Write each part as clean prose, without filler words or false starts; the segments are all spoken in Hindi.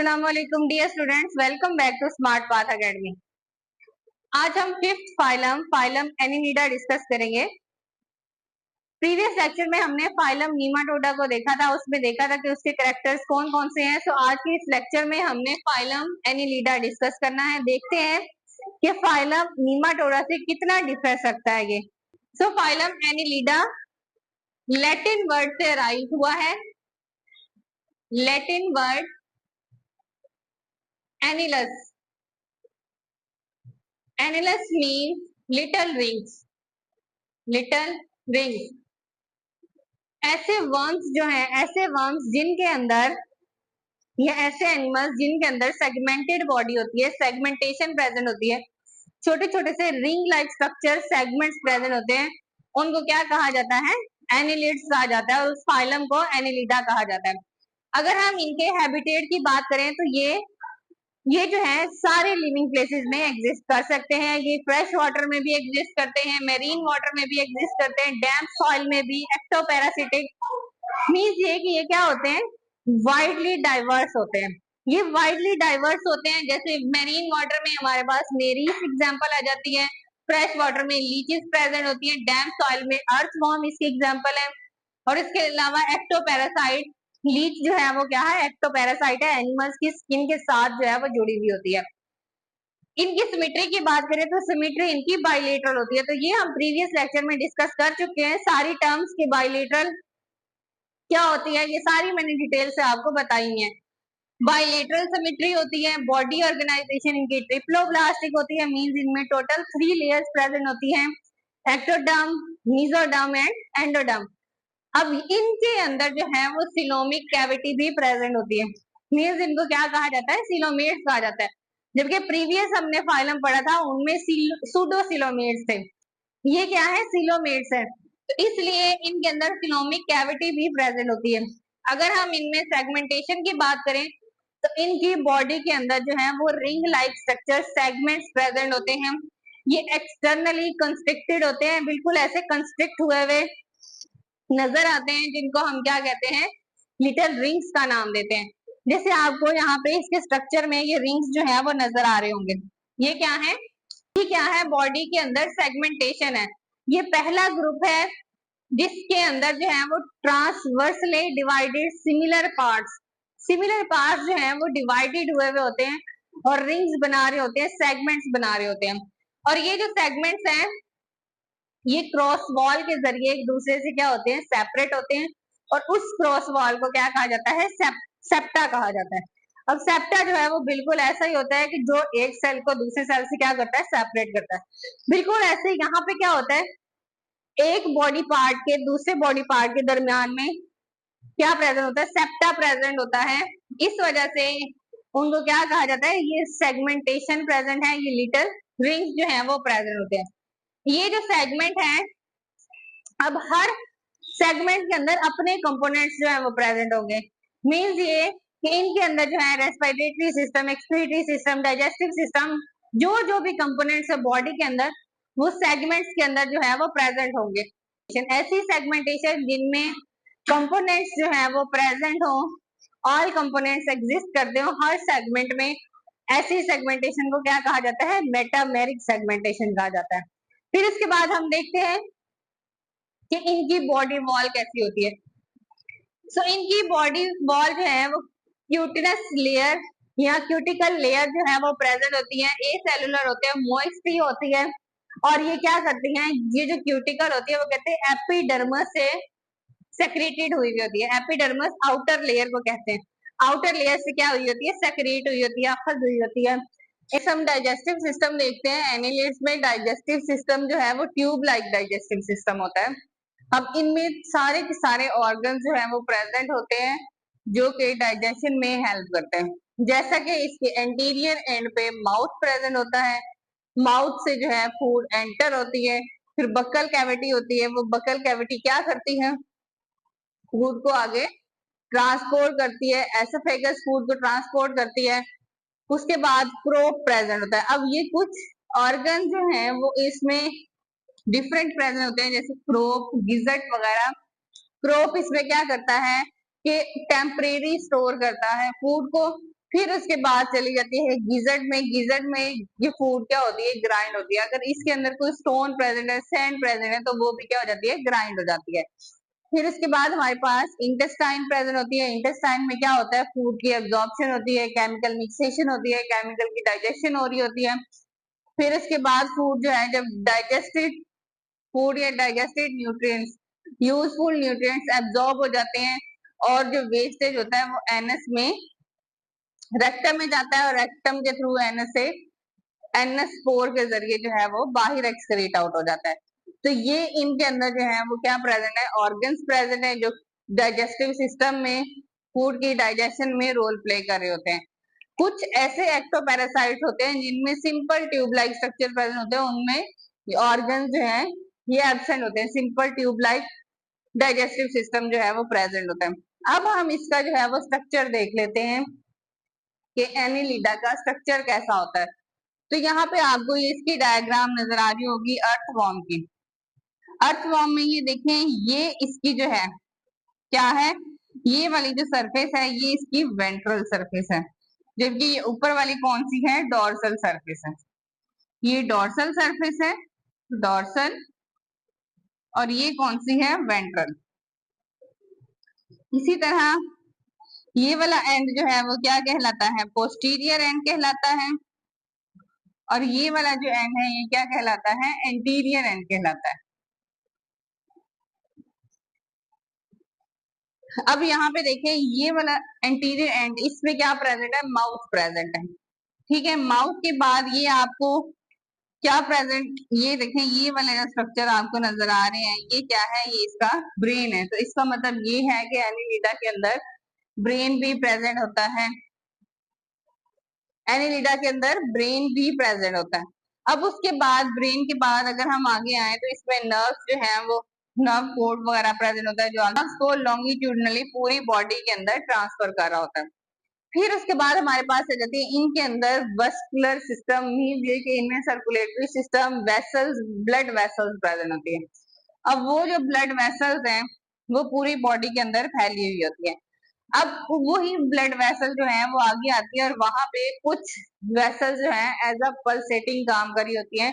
अस्सलाम वालेकुम dear students, welcome back to smart path academy. आज हम फिफ्थ फाइलम एनिलिडा डिस्कस करेंगे। प्रीवियस लेक्चर में हमने फाइलम नीमाटोडा को देखा था, उसमें देखा था कि उसके कैरेक्टर्स कौन कौन से हैं। सो आज के इस लेक्चर में हमने फाइलम एनिलिडा डिस्कस करना है। देखते हैं कि फाइलम नीमाटोडा से कितना डिफरेंस रखता है ये। So phylum Annelida Latin word से अराइव हुआ है। Latin word annulus, annulus means little rings, little rings. ऐसे वर्म्स जो हैं, ऐसे वर्म्स जिनके अंदर या ऐसे एनिमल्स जिनके अंदर सेगमेंटेड बॉडी होती है, सेगमेंटेशन प्रेजेंट होती है, छोटे छोटे से ring like structure segments present होते हैं, उनको क्या कहा जाता है? एनिलिड्स कहा जाता है, और उस फाइलम को एनिलिडा कहा जाता है। अगर हम इनके हैबिटेट की बात करें तो ये जो है सारे लिविंग प्लेसेस में एग्जिस्ट कर सकते हैं। ये फ्रेश वाटर में भी एग्जिस्ट करते हैं, मेरीन वाटर में भी एग्जिस्ट करते हैं, डैम्प सॉइल में भी। एक्टोपैरासिटिक मींस ये कि ये क्या होते हैं? वाइडली डाइवर्स होते हैं। ये वाइडली डाइवर्स होते हैं, जैसे मेरीन वाटर में हमारे पास मेरीज एग्जाम्पल आ जाती है, फ्रेश वाटर में लीचेस प्रेजेंट होती है, डैम्प सॉइल में अर्थवॉर्म इसकी एग्जाम्पल है। और इसके अलावा एक्टोपैरासाइट, लीच जो है वो क्या है? एक्टोपैरासाइट है, एनिमल्स की स्किन के साथ जो है वो जुड़ी हुई होती है। इनकी सिमेट्री की बात करें तो सिमेट्री इनकी बाइलेटरल होती है। तो ये हम प्रीवियस लेक्चर में डिस्कस कर चुके हैं। सारी टर्म्स की बाइलेटरल क्या होती है ये सारी मैंने डिटेल से आपको बताई है। बाइलेटरल सिमेट्री होती है। बॉडी ऑर्गेनाइजेशन इनकी ट्रिप्लोब्लास्टिक होती है, मींस इनमें टोटल 3 लेयर्स प्रेजेंट होती हैं, एक्टोडर्म, मेसोडर्म एंड एंडोडर्म। अब इनके अंदर जो है वो सिलोमिक कैविटी भी प्रेजेंट होती है, मींस इनको क्या कहा जाता है? सिलोमेट्स कहा जाता है। जबकि प्रीवियस हमने फाइलम पढ़ा था उनमें सूडोसिलोमेट्स थे, ये क्या है? सिलोमेट्स है। तो इसलिए इनके अंदर सिलोमिक कैविटी भी प्रेजेंट होती है। अगर हम इनमें सेगमेंटेशन की बात करें तो इनकी बॉडी के अंदर जो है वो ring like structure segments present होते हैं। ये एक्सटर्नली कंस्ट्रिक्टेड होते हैं, बिल्कुल ऐसे कंस्ट्रिक्ट हुए हुए नजर आते हैं, जिनको हम क्या कहते हैं? लिटिल रिंग्स का नाम देते हैं। जैसे आपको यहाँ पे इसके स्ट्रक्चर में ये रिंग्स जो है वो नजर आ रहे होंगे, ये क्या है? ये क्या है? बॉडी के अंदर सेगमेंटेशन है। ये पहला ग्रुप है जिसके अंदर जो है वो ट्रांसवर्सली डिवाइडेड सिमिलर पार्ट्स जो है वो डिवाइडेड हुए हुए होते हैं और रिंग्स बना रहे होते हैं, सेगमेंट्स बना रहे होते हैं। और ये जो सेगमेंट्स हैं ये क्रॉस वॉल के जरिए एक दूसरे से क्या होते हैं? सेपरेट होते हैं। और उस क्रॉस वॉल को क्या कहा जाता है? सेप्टा कहा जाता है। अब सेप्टा जो है वो बिल्कुल ऐसा ही होता है कि जो एक सेल को दूसरे सेल से क्या करता है? सेपरेट करता है। बिल्कुल ऐसे ही यहाँ पे क्या होता है? एक बॉडी पार्ट के दूसरे बॉडी पार्ट के दरमियान में क्या प्रेजेंट होता है? सेप्टा प्रेजेंट होता है। इस वजह से उनको क्या कहा जाता है? ये सेगमेंटेशन प्रेजेंट है, ये लिटिल रिंग्स जो है वो प्रेजेंट होते हैं। ये जो सेगमेंट है, अब हर सेगमेंट के अंदर अपने कंपोनेंट्स जो है वो प्रेजेंट होंगे। मींस ये कि इनके अंदर जो है respiratory system, excretory system, digestive system, जो जो भी कंपोनेंट्स है बॉडी के अंदर वो सेगमेंट्स के अंदर जो है वो प्रेजेंट होंगे। ऐसी सेगमेंटेशन जिनमें कंपोनेंट्स जो है वो प्रेजेंट हो, ऑल कंपोनेंट्स एग्जिस्ट करते हो हर सेगमेंट में, ऐसी सेगमेंटेशन को क्या कहा जाता है? मेटामेरिक सेगमेंटेशन कहा जाता है। फिर इसके बाद हम देखते हैं कि इनकी बॉडी वॉल कैसी होती है। सो इनकी बॉडी वॉल जो है वो क्यूटिनस लेयर या क्यूटिकल लेयर जो है वो प्रेजेंट होती है, ए सेलुलर होते हैं, मॉइस्ट्री होती है। और ये क्या करती हैं? ये जो क्यूटिकल होती है वो कहते हैं एपिडर्मस से सेक्रेटेड हुई होती है। एपिडर्मस आउटर लेयर को कहते हैं, आउटर लेयर से क्या हुई होती है? सेक्रेट हुई होती है, अखज हुई होती है। इस हम डाइजेस्टिव सिस्टम देखते हैं, एनिलिड्स में डाइजेस्टिव सिस्टम जो है वो ट्यूब लाइक डाइजेस्टिव सिस्टम होता है। अब इनमें सारे के सारे ऑर्गन जो है वो प्रेजेंट होते हैं जो कि डाइजेशन में हेल्प करते हैं। जैसा कि इसके एंटीरियर एंड पे माउथ प्रेजेंट होता है, माउथ से जो है फूड एंटर होती है। फिर बक्कल कैविटी होती है, वो बक्कल कैविटी क्या करती है? फूड को आगे ट्रांसपोर्ट करती है, एसोफेगस फूड को ट्रांसपोर्ट करती है। उसके बाद प्रोप प्रेजेंट होता है। अब ये कुछ ऑर्गन जो हैं वो इसमें डिफरेंट प्रेजेंट होते हैं, जैसे प्रोप, गिजट वगैरह। प्रोप इसमें क्या करता है कि टेम्परेरी स्टोर करता है फूड को, फिर उसके बाद चली जाती है गिजर्ट में। गिजर्ट में ये फूड क्या होती है, ग्राइंड होती है। अगर इसके अंदर कोई स्टोन प्रेजेंट है, सैंड प्रेजेंट है, तो वो भी क्या हो जाती है, ग्राइंड हो जाती है। फिर उसके बाद हमारे पास इंटेस्टाइन प्रेजेंट होती है। इंटेस्टाइन में क्या होता है, फूड की एब्जॉर्प्शन होती है, केमिकल मिक्सेशन होती है, केमिकल की डाइजेशन हो रही होती है। फिर इसके बाद फूड जो है, जब डाइजेस्टेड फूड या digested nutrients, useful nutrients absorb हो जाते हैं, और जो वेस्टेज होता है वो एनएस में, रेक्टम में जाता है, और रेक्टम के थ्रू एनएस से, एनएस स्पोर के जरिए जो है वो बाहर एक्सक्रीट आउट हो जाता है। तो ये इनके अंदर जो है वो क्या प्रेजेंट है, ऑर्गन्स प्रेजेंट है, जो डाइजेस्टिव सिस्टम में फूड की डाइजेशन में रोल प्ले कर रहे होते हैं। कुछ ऐसे एक्टोपैरासाइट होते हैं जिनमें simple tube like structure present होते हैं, उनमें ऑर्गन जो है ये एब्सेंट होते हैं। Simple tube like digestive system जो है वो प्रेजेंट होता है। अब हम इसका जो है वो स्ट्रक्चर देख लेते हैं कि एनिलिडा का स्ट्रक्चर कैसा होता है। तो यहाँ पे आपको ये इसकी डायग्राम नजर आ रही होगी अर्थवॉर्म की। अर्थवॉर्म में ये देखें, ये इसकी जो है क्या है, ये वाली जो सरफेस है ये इसकी वेंट्रल सरफेस है, जबकि ये ऊपर वाली कौन सी है, डॉर्सल सरफेस है। ये डॉर्सल सरफेस है, डॉर्सल, और ये कौन सी है, वेंट्रल। इसी तरह ये वाला एंड जो है वो क्या कहलाता है, पोस्टीरियर एंड कहलाता है, और ये वाला जो एंड है ये क्या कहलाता है, एंटीरियर एंड कहलाता है। अब यहाँ पे देखें, ये वाला एंटीरियर एंड, इसमें क्या प्रेजेंट है, माउथ प्रेजेंट है। ठीक है, माउथ के बाद ये आपको क्या प्रेजेंट, ये देखें, ये वाले स्ट्रक्चर आपको नजर आ रहे हैं, ये क्या है, ये इसका ब्रेन है। तो इसका मतलब ये है कि एनिलिडा के अंदर ब्रेन भी प्रेजेंट होता है। एनिलिडा के अंदर ब्रेन भी प्रेजेंट होता है। अब उसके बाद, ब्रेन के बाद अगर हम आगे आए तो इसमें नर्व जो है वो नर्व कोड वगैरह प्रेजेंट होता है, जो नर्व्स को लॉन्गिट्यूडनली पूरी बॉडी के अंदर ट्रांसफर कर रहा होता है। फिर उसके बाद हमारे पास आ जाती है इनके अंदर वस्कुलर सिस्टम, मीन ये कि इनमें circulatory system, vessels, blood vessels present होती है। अब वो जो ब्लड वेसल्स हैं वो पूरी बॉडी के अंदर फैली हुई होती है। अब वही ब्लड वेसल जो है वो आगे आती है, और वहां पे कुछ वेसल जो है एज अ पल्सेटिंग काम करी होती है,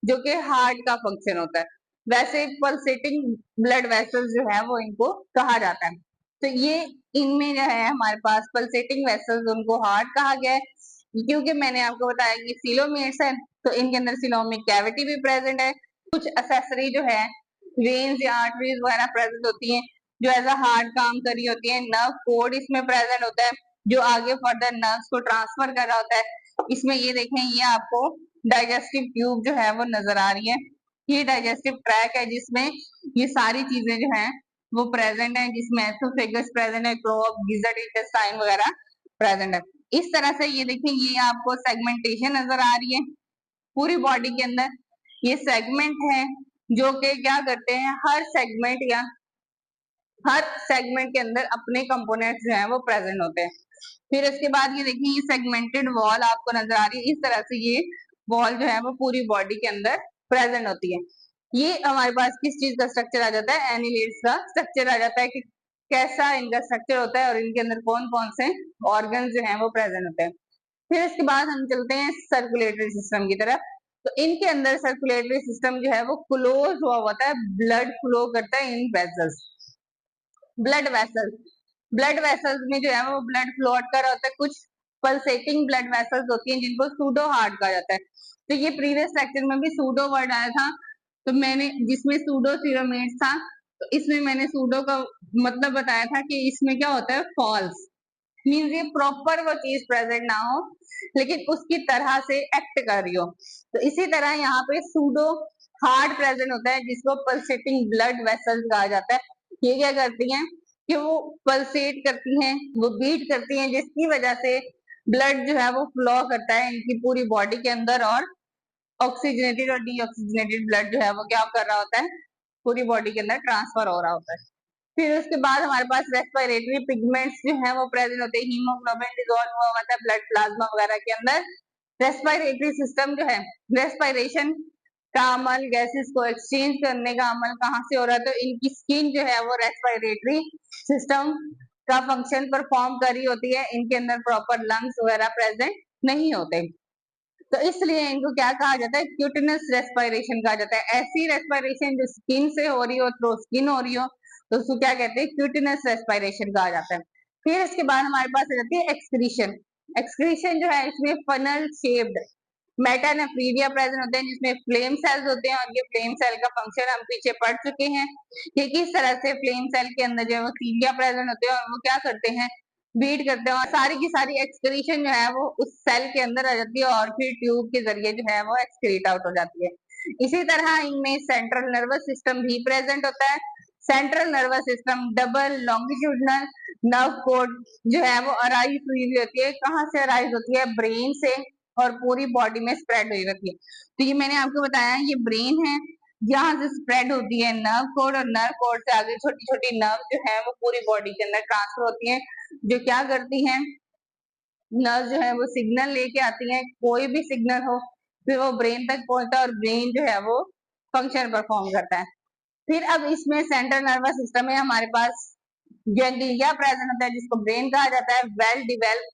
जो कि हार्ट का फंक्शन होता है। वैसे पल्सेटिंग ब्लड वेसल जो है वो इनको कहा जाता है। तो ये इनमें जो है हमारे पास पल्सेटिंग वेसल्स, उनको हार्ट कहा गया है, क्योंकि मैंने आपको बताया कि सिलोमेट्स है, तो इनके अंदर सिलोमिक कैविटी भी प्रेजेंट है। कुछ एसेसरी जो है वेन्स या आर्टरीज वगैरह प्रेजेंट होती हैं, जो एज अ हार्ट काम कर रही होती है। नर्व कोड इसमें प्रेजेंट होता है, जो आगे फर्दर नर्व्स को ट्रांसफर कर रहा होता है। इसमें ये देखें, ये आपको डाइजेस्टिव ट्यूब जो है वो नजर आ रही है। ये डाइजेस्टिव ट्रैक है जिसमें ये सारी चीजें जो है वो प्रेजेंट है, जिसमें एसोफेगस प्रेजेंट है, क्लोव, गिजर्ट, इंटेस्टाइन वगैरह प्रेजेंट है। इस तरह से ये देखें, ये आपको सेगमेंटेशन नजर आ रही है पूरी बॉडी के अंदर। ये सेगमेंट है जो कि क्या करते हैं, हर सेगमेंट या हर सेगमेंट के अंदर अपने कंपोनेंट्स जो है वो प्रेजेंट होते हैं। फिर इसके बाद ये देखिए, ये सेगमेंटेड वॉल आपको नजर आ रही है। इस तरह से ये वॉल जो है वो पूरी बॉडी के अंदर प्रेजेंट होती है। ये हमारे पास किस चीज का स्ट्रक्चर आ जाता है, एनिलेट्स का स्ट्रक्चर आ जाता है कि कैसा इनका स्ट्रक्चर होता है और इनके अंदर कौन कौन से ऑर्गन जो है वो प्रेजेंट होते हैं। फिर इसके बाद हम चलते हैं सर्कुलेटरी सिस्टम की तरफ। तो इनके अंदर सर्कुलेटरी सिस्टम जो है वो क्लोज हुआ होता है, ब्लड फ्लो करता है in vessels. Blood vessels, blood vessels में जो है वो ब्लड फ्लो कर होता है। कुछ पल्सेटिंग ब्लड वेसल्स होती हैं जिनको सूडो हार्ट कहा जाता है। तो ये प्रीवियस लेक्चर में भी सूडो वर्ड आया था, तो मैंने जिसमें सूडो सीरोमेट्स था, तो इसमें मैंने सूडो का मतलब बताया था कि इसमें क्या होता है, फॉल्स, मीन्स ये प्रॉपर वो चीज प्रेजेंट ना हो लेकिन उसकी तरह से एक्ट कर रही हो। तो इसी तरह यहाँ पे सूडो हार्ट प्रेजेंट होता है, जिसको पल्सेटिंग ब्लड वेसल्स कहा जाता है। ये क्या करती हैं कि वो पल्सेट करती हैं, वो बीट करती हैं, जिसकी वजह से ब्लड जो है वो फ्लो करता है इनकी पूरी बॉडी के अंदर, और ऑक्सीजनेटेड और डीऑक्सीजनेटेड ब्लड जो है वो क्या कर रहा होता है, पूरी बॉडी के अंदर ट्रांसफर हो रहा होता है। फिर उसके बाद हमारे पास रेस्पिरेटरी पिगमेंट्स जो है वो प्रेजेंट होते हैं। हीमोग्लोबिन डिसॉल्व हुआ होता है ब्लड प्लाज्मा वगैरह के अंदर। रेस्पिरेटरी सिस्टम जो है, रेस्पिरेशन का अमल, गैसेस को एक्सचेंज करने का अमल कहाँ से हो रहा है, तो इनकी स्किन जो है वो रेस्पिरेटरी सिस्टम का फंक्शन परफॉर्म कर रही होती है, इनके अंदर प्रॉपर लंग्स वगैरह प्रेजेंट नहीं होते, तो इसलिए इनको क्या कहा जाता है, क्यूटिनस रेस्पिरेशन कहा जाता है। ऐसी रेस्पिरेशन जो स्किन से हो रही हो, थ्रू स्किन हो रही हो, तो उसको क्या कहते हैं, क्यूटिनस रेस्पिरेशन कहा जाता है। फिर इसके बाद हमारे पास आ जाती है एक्सक्रीशन। एक्सक्रीशन जो है इसमें फनल शेप्ड मेटानेफ्रीरिया प्रेजेंट होते हैं, जिसमें फ्लेम सेल्स होते हैं, और ये फ्लेम सेल का फंक्शन हम पीछे पढ़ चुके हैं कि किस तरह से फ्लेम सेल के अंदर जो है वो सीलिया प्रेजेंट होते हैं, और वो क्या करते हैं, बीट करते हैं, और सारी की सारी एक्सक्रीशन जो है वो उस सेल के अंदर आ जाती है, और फिर ट्यूब के जरिए जो है वो एक्सक्रीट आउट हो जाती है। इसी तरह इनमें सेंट्रल नर्वस सिस्टम भी प्रेजेंट होता है। Central nervous system double longitudinal nerve code जो है वो अराइज हुई होती है। कहाँ से अराइज होती है, ब्रेन से, और पूरी बॉडी में स्प्रेड हुई रहती है। तो ये मैंने आपको बताया, ये ब्रेन है, यहाँ से स्प्रेड होती है नर्व कोड, और नर्व कोड से आगे छोटी छोटी नर्व जो है वो पूरी बॉडी के अंदर ट्रांसफर होती है, जो क्या करती हैं, नर्व जो है वो सिग्नल लेके आती हैं, कोई भी सिग्नल हो फिर वो ब्रेन तक पहुंचता है, और ब्रेन जो है वो फंक्शन परफॉर्म करता है। फिर अब इसमें सेंट्रल नर्वस सिस्टम में हमारे पास गैंग्लिया प्रेजेंट होता है, जिसको ब्रेन कहा जाता है। वेल डिवेल्प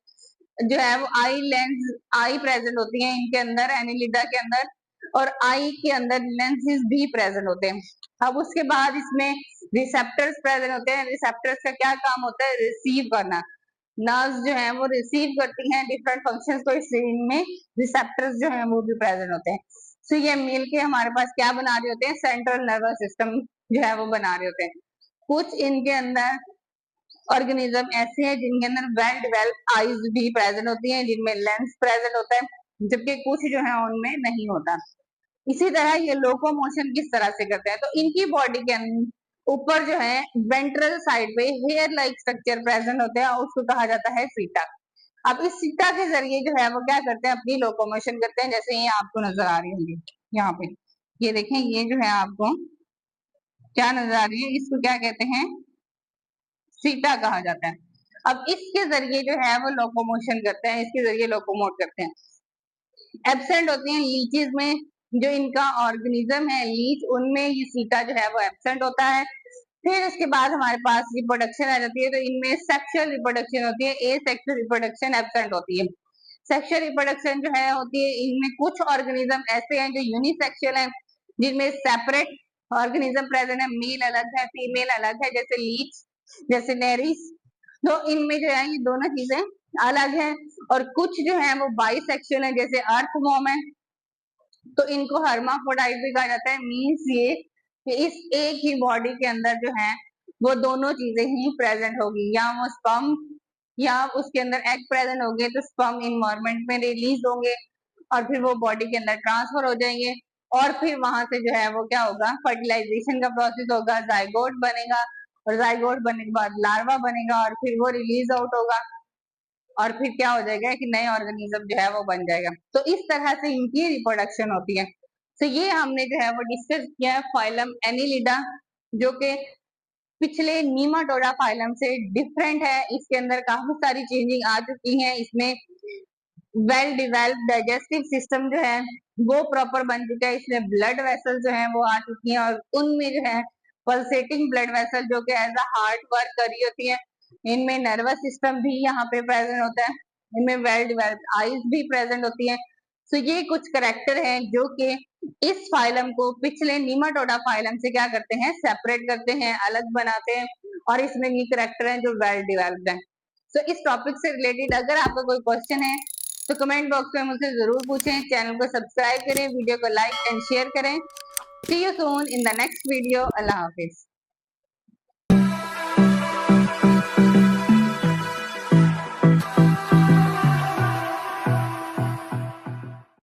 जो है वो आई लेंस, आई प्रेजेंट होती है इनके अंदर, एनिलिडा के अंदर, और आई के अंदर लेंसेज भी प्रेजेंट होते हैं। अब उसके बाद इसमें रिसेप्टर्स प्रेजेंट होते हैं। रिसेप्टर्स का क्या काम होता है, रिसीव करना। नर्व्स जो है वो रिसीव करती हैं डिफरेंट फंक्शंस को, इसलिए इनमें रिसेप्टर्स जो है वो भी प्रेजेंट होते हैं। सो ये मिल के हमारे पास क्या बना रहे होते हैं, सेंट्रल नर्वस सिस्टम जो है वो बना रहे होते हैं। कुछ इनके अंदर ऑर्गेनिज्म ऐसे हैं जिनके अंदर वेल डेवलप्ड आईज भी प्रेजेंट होती हैं, जिनमें लेंस प्रेजेंट होता है, जबकि कुछ जो है उनमें नहीं होता। इसी तरह ये लोकोमोशन किस तरह से करते हैं, तो इनकी बॉडी के ऊपर जो है वेंट्रल साइड पे हेयर लाइक स्ट्रक्चर प्रेजेंट होते हैं, और उसको कहा जाता है सीटा। अब इस सीटा के जरिए जो है वो क्या करते हैं, अपनी लोकोमोशन करते हैं, जैसे ये आपको नजर आ रही होंगी यहाँ पे, ये देखें, ये जो है आपको क्या नजर आ रही है, इसको क्या कहते हैं, सीटा कहा जाता है। अब इसके जरिए जो है वो लोकोमोशन करते हैं, इसके जरिए लोकोमोट करते हैं। एब्सेंट होती हैं लीचेस में, जो इनका ऑर्गेनिज्म है लीच, उनमें ये सीटा जो है वो एब्सेंट होता है। फिर उसके बाद हमारे पास रिप्रोडक्शन आ जाती है, तो इनमें सेक्सुअल रिप्रोडक्शन होती है, ए सेक्सुअल रिप्रोडक्शन एब्सेंट होती है। सेक्सुअल रिप्रोडक्शन जो है होती है, इनमें कुछ ऑर्गेनिज्म ऐसे हैं जो यूनिसेक्सुअल हैं, जिनमें सेपरेट ऑर्गेनिज्म प्रेजेंट है, मेल अलग है फीमेल अलग है, जैसे लीच, जैसे नेरिस। तो इनमें जो है ये दोनों चीजें अलग है। और कुछ जो है वो बाइसेक्सुअल है, जैसे अर्थवॉर्म है, तो इनको हर्माफ्रोडाइट भी कहा जाता है। मीन्स ये कि इस एक ही बॉडी के अंदर जो है वो दोनों चीजें ही प्रेजेंट होगी, या वो स्पर्म या उसके अंदर एग प्रेजेंट होंगे, तो स्पर्म इन्वायरमेंट में रिलीज होंगे, और फिर वो बॉडी के अंदर ट्रांसफर हो जाएंगे, और फिर वहां से जो है वो क्या होगा, फर्टिलाइजेशन का प्रोसेस होगा, जाइगोट बनेगा, और जाइगोट बनने के बाद लार्वा बनेगा, और फिर वो रिलीज आउट होगा, और फिर क्या हो जाएगा कि नए ऑर्गेनिज्म जो है वो बन जाएगा। तो इस तरह से इनकी रिप्रोडक्शन होती है। तो ये हमने जो है वो डिस्कस किया है फाइलम एनिलिडा, जो कि पिछले नीमाटोडा फाइलम से डिफरेंट है। इसके अंदर काफी सारी चेंजिंग आ चुकी हैं। इसमें वेल डिवेल्प डाइजेस्टिव सिस्टम जो है वो प्रॉपर बन चुका है। इसमें ब्लड वेसल जो है वो आ चुकी हैं, और उनमें जो है पल्सेटिंग ब्लड वेसल जो कि एज अ हार्ट वर्क कर रही होती है। इनमें नर्वस सिस्टम भी यहाँ पे प्रेजेंट होता है। इनमें वेल डिवेल्प आईज भी प्रेजेंट होती है। तो ये कुछ करेक्टर हैं जो कि इस फाइलम को पिछले नीमाटोडा फाइलम से क्या करते हैं, सेपरेट करते हैं, अलग बनाते हैं, और इसमें ये करेक्टर हैं जो वेल डिवेल्प्ड हैं। तो इस टॉपिक से रिलेटेड अगर आपका कोई क्वेश्चन है तो कमेंट बॉक्स में मुझसे जरूर पूछें। चैनल को सब्सक्राइब करें, वीडियो को लाइक एंड शेयर करें। See you soon in the next video. अल्लाह हाफिज।